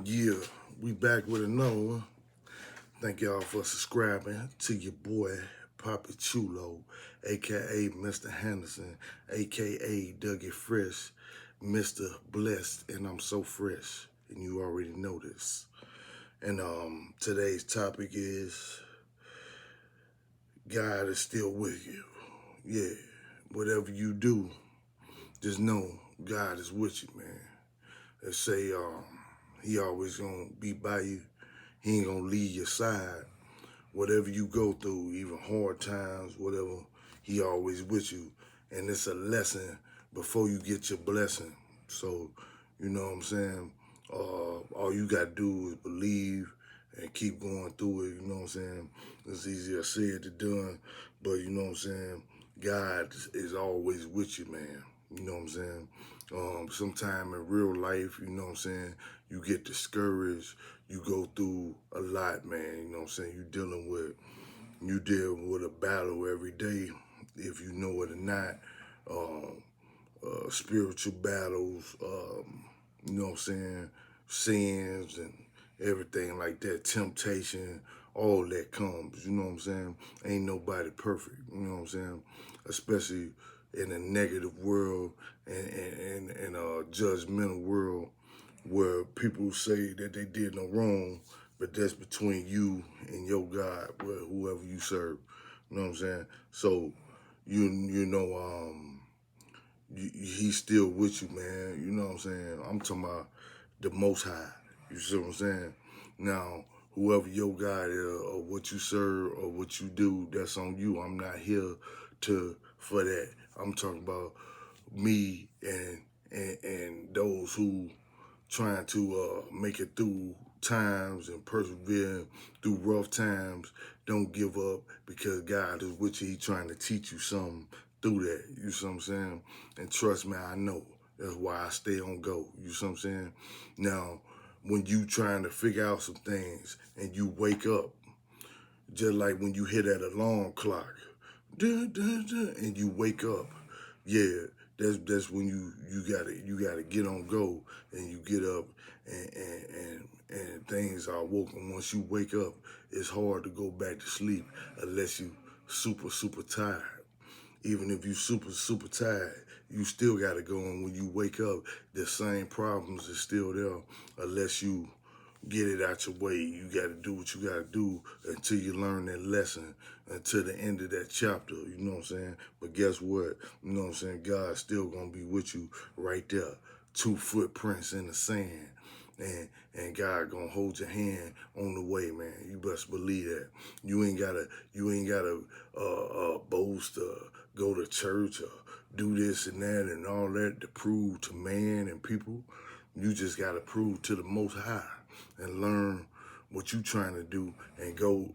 Yeah, we back with another one. Thank y'all for subscribing to your boy Poppy Chulo, aka Mr. Henderson, aka Dougie Fresh, Mr. Blessed, and I'm so fresh, and you already know this. And today's topic is God is still with you. Yeah, whatever you do, just know God is with you, man. They say He always gonna be by you. He ain't gonna leave your side. Whatever you go through, even hard times, whatever, he always with you. And it's a lesson before you get your blessing. So, you know what I'm saying? All you gotta do is believe and keep going through it, you know what I'm saying? It's easier said than done, but you know what I'm saying? God is always with you, man. You know what I'm saying? Sometime in real life, you know what I'm saying, you get discouraged, you go through a lot, man. You know what I'm saying? You deal with a battle every day, if you know it or not. Um, Spiritual battles, you know what I'm saying? Sins and everything like that, temptation, all that comes, you know what I'm saying? Ain't nobody perfect, you know what I'm saying? Especially in a negative world and a judgmental world where people say that they did no wrong, but that's between you and your God, whoever you serve. You know what I'm saying? So you know he's still with you, man. You know what I'm saying? I'm talking about the Most High. You see what I'm saying? Now, whoever your God is, or what you serve, or what you do, that's on you. I'm not here for that. I'm talking about me and those who trying to make it through times and persevere through rough times. Don't give up because God is with you. He trying to teach you something through that. You see what I'm saying? And trust me, I know. That's why I stay on go. You see what I'm saying? Now, when you trying to figure out some things and you wake up, just like when you hit that alarm clock, dun, dun, dun, and you wake up, yeah, that's when you gotta get on go and you get up and things are woken. Once you wake up, it's hard to go back to sleep unless you super tired. Even if you super tired, you still gotta go. And when you wake up, the same problems is still there unless you get it out your way. You got to do what you got to do until you learn that lesson, until the end of that chapter. You know what I'm saying? But guess what? You know what I'm saying? God's still going to be with you right there. Two footprints in the sand. And God gonna hold your hand on the way, man. You best believe that. You ain't gotta boast or go to church or do this and that and all that to prove to man and people. You just gotta prove to the Most High and learn what you trying to do and go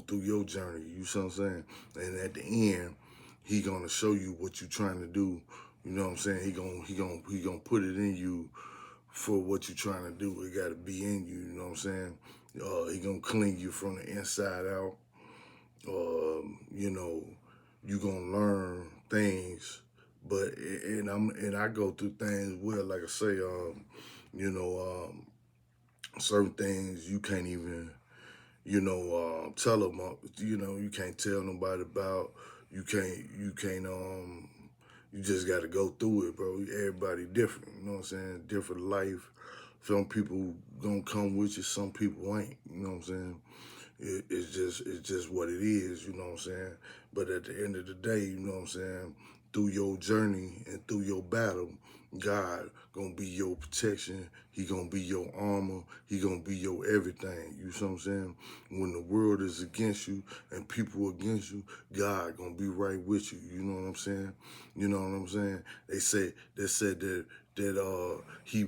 through your journey. You see what I'm saying? And at the end, he gonna show you what you trying to do. You know what I'm saying? He gonna put it in you for what you trying to do. It gotta be in you. You know what I'm saying? He gonna clean you from the inside out. You know, you gonna learn things, but and I go through things well. Like I say, you know, certain things you can't even, tell them. You can't tell nobody about. You can't. You just got to go through it, bro. Everybody different. You know what I'm saying? Different life. Some people gonna come with you. Some people ain't. You know what I'm saying? It's just what it is, you know what I'm saying? But at the end of the day, you know what I'm saying, through your journey and through your battle, God gonna be your protection. He gonna be your armor. He gonna be your everything. You see what I'm saying? When the world is against you and people against you, God gonna be right with you. You know what I'm saying? You know what I'm saying? They said that he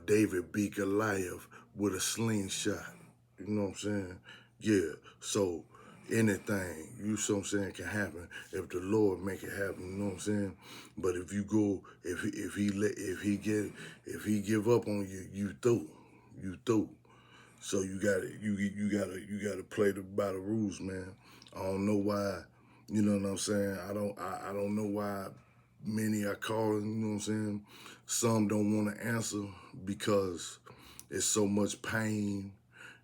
David beat Goliath with a slingshot. You know what I'm saying? Yeah. So anything, you see what I'm saying, can happen if the Lord make it happen. You know what I'm saying? But if you go, if he give up on you, you through. So you gotta play by the rules, man. I don't know why. You know what I'm saying? I don't know why many are calling. You know what I'm saying? Some don't want to answer because It's so much pain.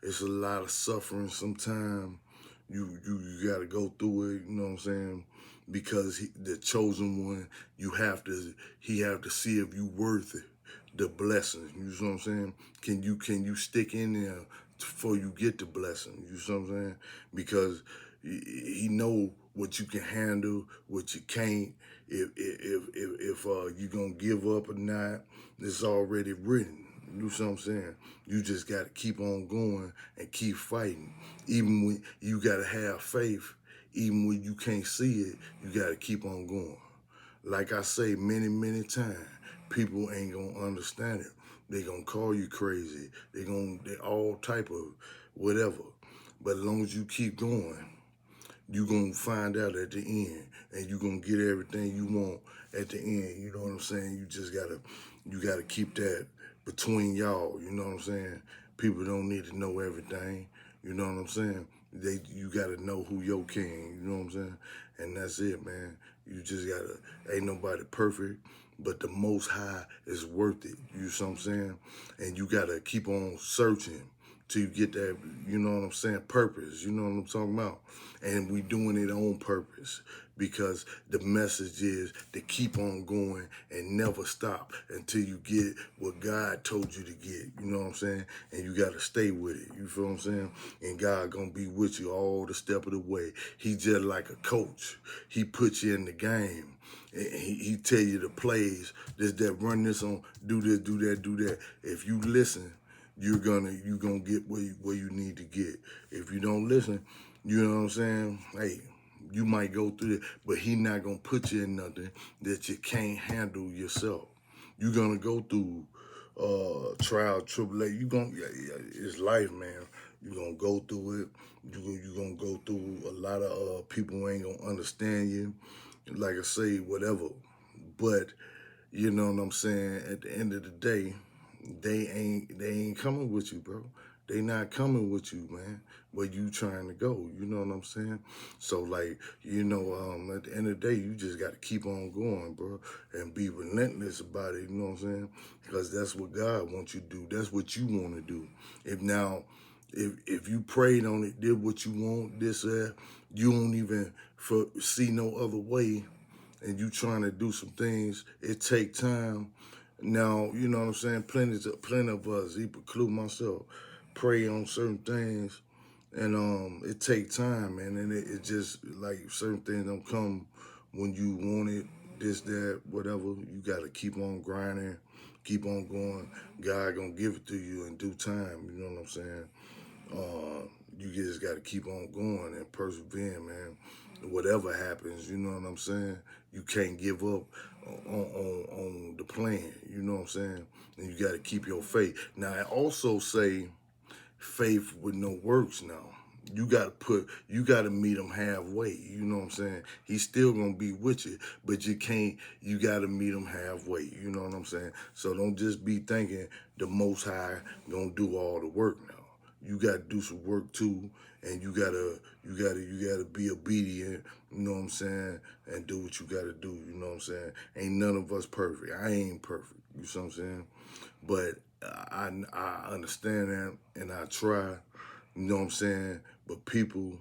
It's a lot of suffering sometimes. You got to go through it, you know what I'm saying? Because the chosen one, he have to see if you worth it, the blessing. You know what I'm saying? Can you stick in there before you get the blessing? You know what I'm saying? Because he know what you can handle, what you can't. If you gonna give up or not, it's already written. You know what I'm saying? You just got to keep on going and keep fighting. Even when you got to have faith, even when you can't see it, you got to keep on going. Like I say many times, people ain't going to understand it. They going to call you crazy. They all type of whatever. But as long as you keep going, you going to find out at the end, and you going to get everything you want at the end. You know what I'm saying? You got to keep that between y'all. You know what I'm saying? People don't need to know everything. You know what I'm saying? You got to know who your king. You know what I'm saying? And that's it, man. You just got to, ain't nobody perfect, but the Most High is worth it. You know what I'm saying? And you got to keep on searching till you get that, you know what I'm saying, purpose. You know what I'm talking about? And we doing it on purpose because the message is to keep on going and never stop until you get what God told you to get. You know what I'm saying? And you got to stay with it. You feel what I'm saying? And God going to be with you all the step of the way. He just like a coach. He puts you in the game. He tell you the plays, this, that, run this on, do this, do that, do that. If you listen, you're gonna get where you need to get. If you don't listen, you know what I'm saying? Hey, you might go through it, but he not gonna put you in nothing that you can't handle yourself. You're gonna go through trial, tribulation. It's life, man. You're gonna go through it. You're gonna go through a lot of people who ain't gonna understand you. Like I say, whatever. But you know what I'm saying? At the end of the day, they ain't coming with you, bro. They not coming with you, man. Where you trying to go? You know what I'm saying? So like, at the end of the day, you just got to keep on going, bro, and be relentless about it. You know what I'm saying? Because that's what God wants you to do. That's what you want to do. If you prayed on it, did what you want, you don't even see no other way, and you trying to do some things, it take time. Now, you know what I'm saying? Plenty of us, include myself, pray on certain things, and it take time, man. And it just like certain things don't come when you want it. This, that, whatever. You got to keep on grinding, keep on going. God gonna give it to you in due time. You know what I'm saying? You just got to keep on going and persevere, man. Whatever happens, you know what I'm saying? You can't give up on the plan, you know what I'm saying? And you got to keep your faith. Now, I also say faith with no works now. You got to meet him halfway, you know what I'm saying? He's still going to be with you, but you got to meet him halfway, you know what I'm saying? So don't just be thinking the Most High going to do all the work now. You got to do some work too, and you gotta be obedient. You know what I'm saying, and do what you gotta do. You know what I'm saying. Ain't none of us perfect. I ain't perfect. You know what I'm saying, but I understand that, and I try. You know what I'm saying. But people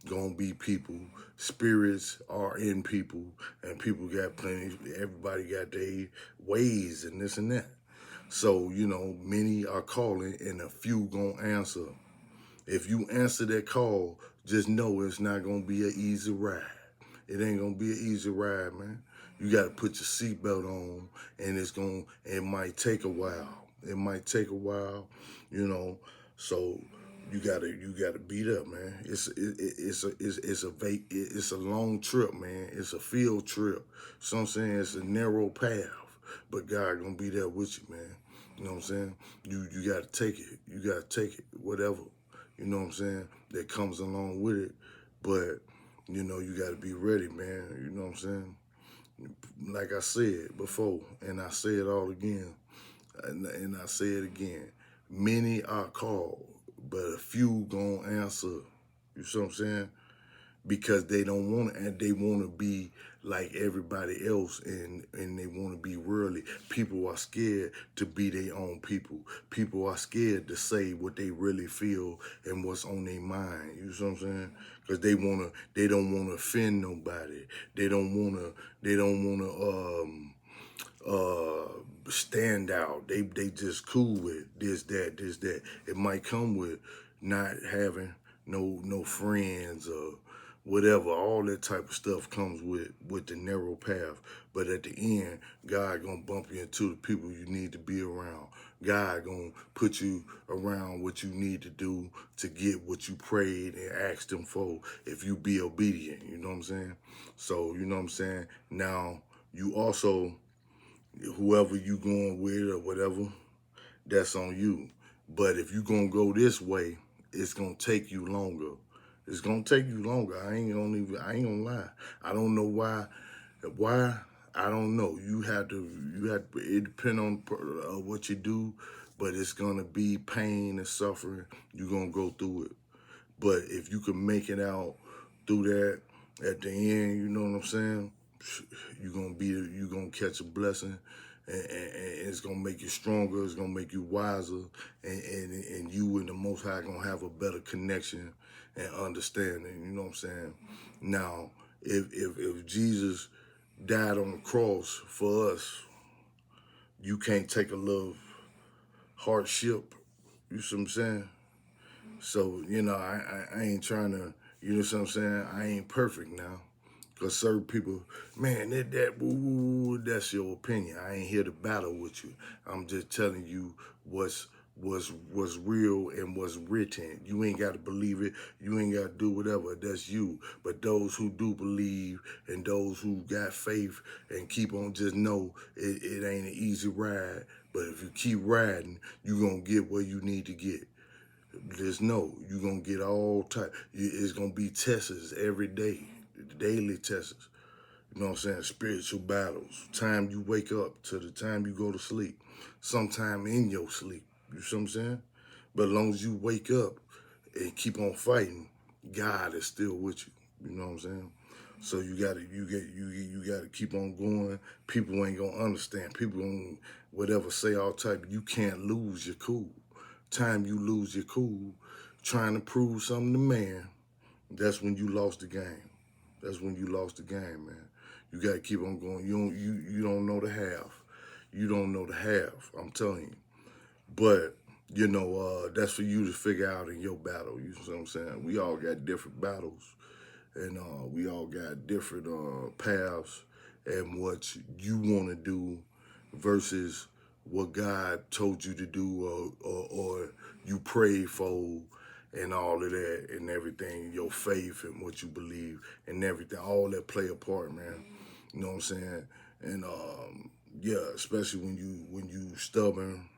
gonna be people. Spirits are in people, and people got plenty. Everybody got their ways and this and that. So, many are calling and a few gonna answer. If you answer that call, just know it's not gonna be an easy ride. It ain't gonna be an easy ride, man. You gotta put your seatbelt on, and it might take a while. It might take a while, you know. So you gotta beat up, man. It's a long trip, man. It's a field trip. So I'm saying it's a narrow path, but God gonna be there with you, man. You know what I'm saying? You gotta take it. You gotta take it, whatever. You know what I'm saying? That comes along with it. But, you got to be ready, man. You know what I'm saying? Like I said before, and I say it all again, and I say it again. Many are called, but a few gonna answer. You see what I'm saying? because they don't want to, and they want to be like everybody else, and they want to be worldly. People are scared to be their own people. People are scared to say what they really feel and what's on their mind. You know what I'm saying? Because they don't want to offend nobody. They don't want to. They don't want to. Stand out. They just cool with this, that. It might come with not having no friends or whatever. All that type of stuff comes with the narrow path. But at the end, God gonna bump you into the people you need to be around. God gonna put you around what you need to do to get what you prayed and asked him for if you be obedient. You know what I'm saying? So, you know what I'm saying? Now, you also, whoever you going with or whatever, that's on you. But if you gonna go this way, it's gonna take you longer. It's gonna take you longer. I ain't gonna lie. I don't know why. Why? I don't know. It depends on what you do, but it's gonna be pain and suffering. You're gonna go through it. But if you can make it out through that at the end, you know what I'm saying? You're gonna catch a blessing, and it's gonna make you stronger. It's gonna make you wiser, and you and the Most High gonna have a better connection and understanding. You know what I'm saying? Now, if Jesus died on the cross for us, you can't take a little hardship. You see what I'm saying? So, I ain't trying to, you know what I'm saying? I ain't perfect now. Because certain people, man, that's your opinion. I ain't here to battle with you. I'm just telling you what's real and what's written. You ain't got to believe it. You ain't got to do whatever. That's you. But those who do believe and those who got faith and keep on, just know it ain't an easy ride. But if you keep riding, you're going to get where you need to get. Just know you're going to get all type. It's going to be tests every day, daily tests. You know what I'm saying? Spiritual battles. Time you wake up to the time you go to sleep. Sometime in your sleep. You see what I'm saying? But as long as you wake up and keep on fighting, God is still with you. You know what I'm saying? So you gotta keep on going. People ain't gonna understand. People gonna whatever say all type. You can't lose your cool. Time you lose your cool, trying to prove something to man, that's when you lost the game. That's when you lost the game, man. You gotta keep on going. You don't know the half. You don't know the half. I'm telling you. But that's for you to figure out in your battle. You know what I'm saying? We all got different battles, and we all got different paths and what you want to do versus what God told you to do, or you prayed for, and all of that and everything, your faith and what you believe and everything, all that play a part, man. You know what I'm saying? And yeah, especially when you stubborn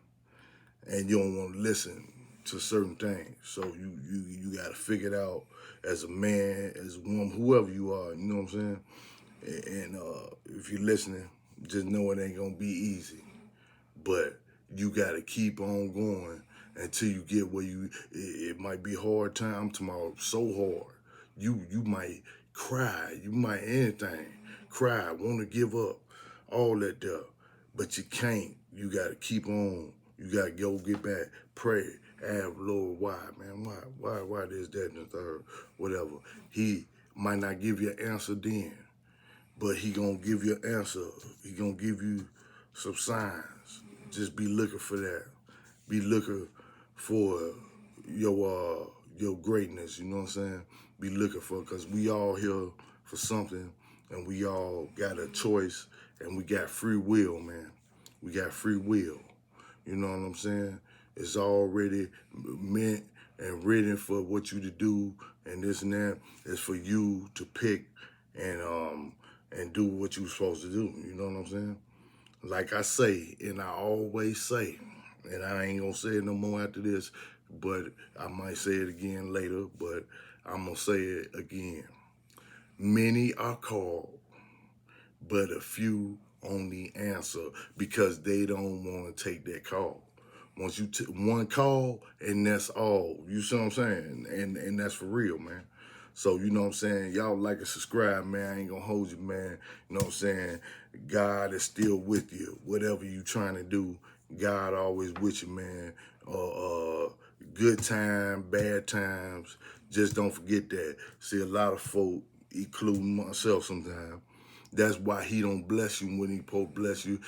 and you don't want to listen to certain things. So you got to figure it out as a man, as a woman, whoever you are. You know what I'm saying? And if you're listening, just know it ain't gonna be easy. But you got to keep on going until you get where it might be hard time. I'm talking about so hard. You might cry. You might anything. Cry, want to give up, all that there. But you can't. You got to keep on. You got to go get back, pray, ask Lord, why, man? Why this, that, and the third, whatever. He might not give you an answer then, but he gonna give you an answer. He gonna give you some signs. Just be looking for that. Be looking for your greatness. You know what I'm saying? Be looking for, because we all here for something, and we all got a choice, and we got free will, man. We got free will. You know what I'm saying? It's already meant and written for what you to do, and this and that. It's for you to pick and do what you're supposed to do. You know what I'm saying? Like I say, and I always say, and I ain't gonna say it no more after this, but I might say it again later, but I'm gonna say it again. Many are called, but a few only answer because they don't want to take that call. Once you one call, and that's all. You see what I'm saying? And that's for real, man. So, you know what I'm saying? Y'all like and subscribe, man. I ain't gonna hold you, man. You know what I'm saying? God is still with you. Whatever you trying to do, God always with you, man. Good time, bad times. Just don't forget that. See, a lot of folk, including myself sometimes, that's why he don't bless you when he supposed to bless you.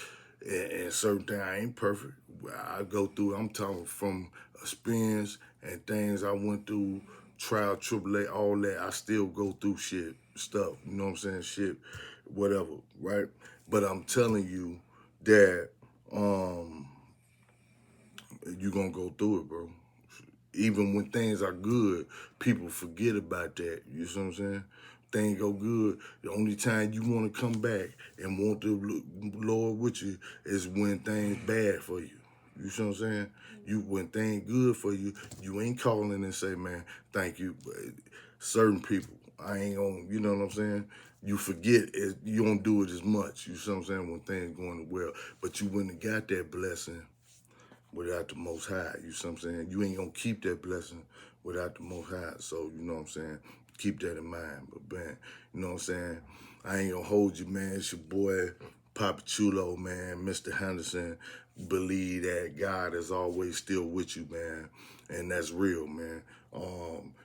And certain things, I ain't perfect. I go through, I'm talking from experience and things I went through, trial, tribulation, all that. I still go through stuff, you know what I'm saying? Shit, whatever, right? But I'm telling you that you gonna go through it, bro. Even when things are good, people forget about that. You see what I'm saying? Things go good. The only time you want to come back and want the Lord with you is when things bad for you. You see what I'm saying? When things good for you, you ain't calling and say, man, thank you. But certain people, I ain't gonna, you know what I'm saying? You forget it, you don't do it as much. You see what I'm saying? When things going well, but you wouldn't have got that blessing without the Most High. You see what I'm saying? You ain't gonna keep that blessing without the Most High. So, you know what I'm saying? Keep that in mind. But, man, you know what I'm saying? I ain't gonna hold you, man. It's your boy, Papa Chulo, man, Mr. Henderson. Believe that God is always still with you, man. And that's real, man.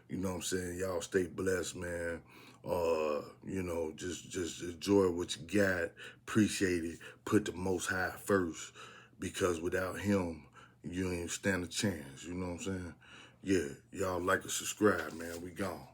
You know what I'm saying? Y'all stay blessed, man. You know, just enjoy what you got. Appreciate it. Put the Most High first. Because without him, you ain't stand a chance. You know what I'm saying? Yeah, y'all like and subscribe, man. We gone.